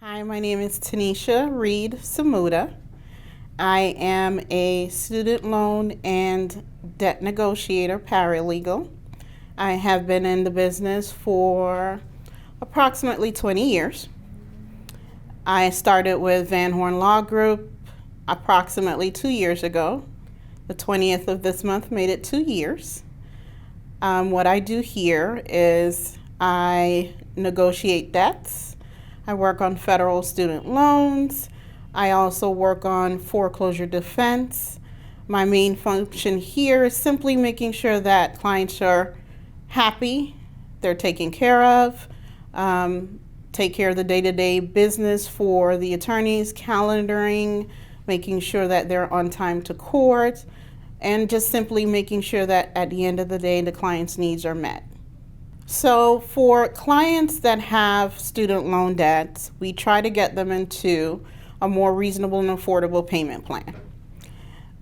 Hi, my name is Tanisha Samuda. I am a student loan and debt negotiator paralegal. I have been in the business for approximately 20 years. I started with Van Horn Law Group approximately 2 years ago. The 20th of this month made it 2 years. What I do here is I negotiate debts. I work on federal student loans. I also work on foreclosure defense. My main function here is simply making sure that clients are happy, they're taken care of, take care of the day-to-day business for the attorneys, calendaring, making sure that they're on time to court, and just simply making sure that at the end of the day the client's needs are met. So for clients that have student loan debts, we try to get them into a more reasonable and affordable payment plan.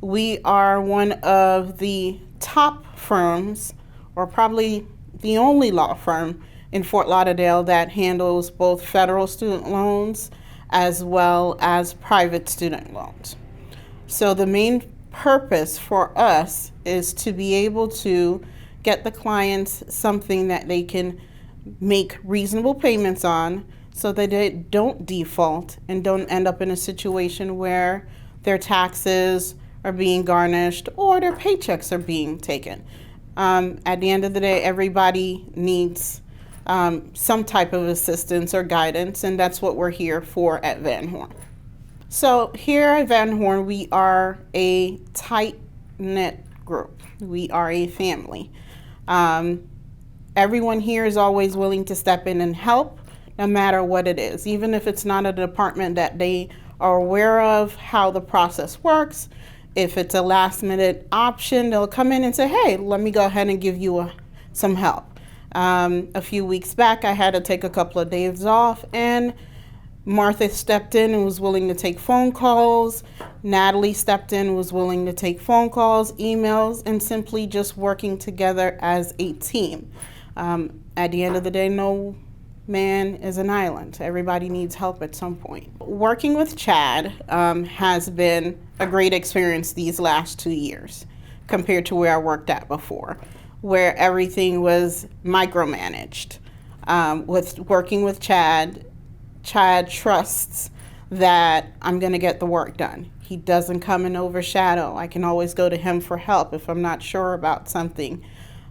We are one of the top firms, or probably the only law firm in Fort Lauderdale that handles both federal student loans as well as private student loans. So the main purpose for us is to be able to get the clients something that they can make reasonable payments on so that they don't default and don't end up in a situation where their taxes are being garnished or their paychecks are being taken. At the end of the day, everybody needs some type of assistance or guidance, and that's what we're here for at Van Horn. So here at Van Horn, we are a tight-knit group. We are a family. Everyone here is always willing to step in and help, no matter what it is. Even if it's not a department that they are aware of how the process works, if it's a last minute option, they'll come in and say, hey, let me go ahead and give you some help. A few weeks back, I had to take a couple of days off, and Martha stepped in and was willing to take phone calls. Natalie stepped in and was willing to take phone calls, emails, and simply just working together as a team. At the end of the day, no man is an island. Everybody needs help at some point. Working with Chad has been a great experience these last 2 years compared to where I worked at before, where everything was micromanaged. With working with Chad trusts that I'm going to get the work done. He doesn't come and overshadow. I can always go to him for help if I'm not sure about something.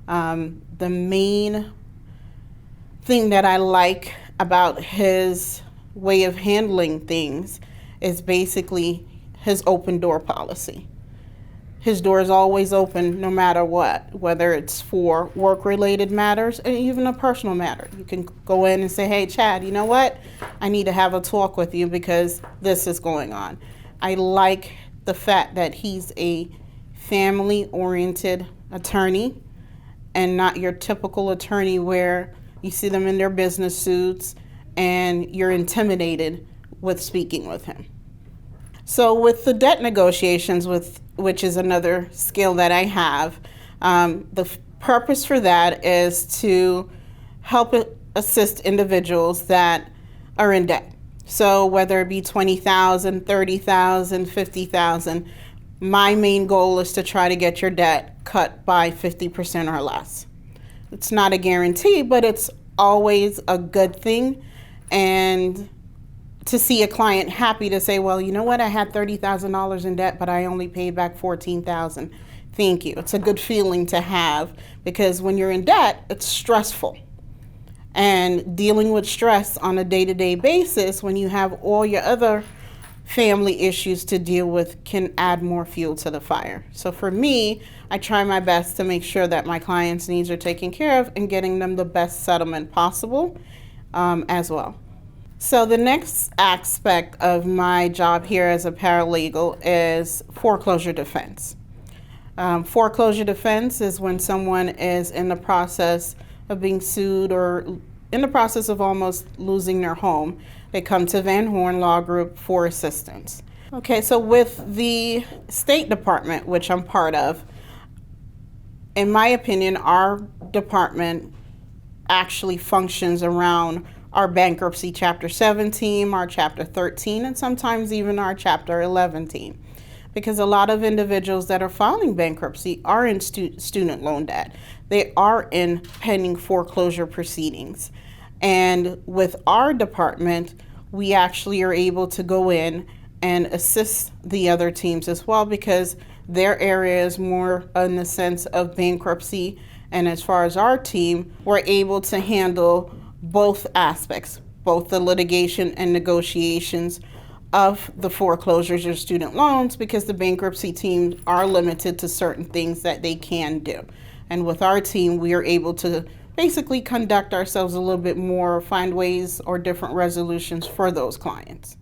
The main thing that I like about his way of handling things is basically his open door policy. His door is always open no matter what, whether it's for work-related matters or even a personal matter. You can go in and say, hey, Chad, you know what? I need to have a talk with you because this is going on. I like the fact that he's a family-oriented attorney and not your typical attorney where you see them in their business suits and you're intimidated with speaking with him. So with the debt negotiations, which is another skill that I have, the purpose for that is to help assist individuals that are in debt. So whether it be $20,000, $30,000, $50,000, my main goal is to try to get your debt cut by 50% or less. It's not a guarantee, but it's always a good thing. And to see a client happy to say, well, you know what, I had $30,000 in debt, but I only paid back $14,000. Thank you. It's a good feeling to have because when you're in debt, it's stressful. And dealing with stress on a day-to-day basis when you have all your other family issues to deal with can add more fuel to the fire. So for me, I try my best to make sure that my clients' needs are taken care of and getting them the best settlement possible as well. So the next aspect of my job here as a paralegal is foreclosure defense. Foreclosure defense is when someone is in the process of being sued or in the process of almost losing their home. They come to Van Horn Law Group for assistance. Okay, so with the State Department, which I'm part of, in my opinion, our department actually functions around our bankruptcy Chapter 7 team, our Chapter 13, and sometimes even our Chapter 11 team. Because a lot of individuals that are filing bankruptcy are in student loan debt. They are in pending foreclosure proceedings. And with our department, we actually are able to go in and assist the other teams as well, because their area is more in the sense of bankruptcy. And as far as our team, we're able to handle both aspects, both the litigation and negotiations of the foreclosures or student loans, because the bankruptcy teams are limited to certain things that they can do. And with our team, we are able to basically conduct ourselves a little bit more, find ways or different resolutions for those clients.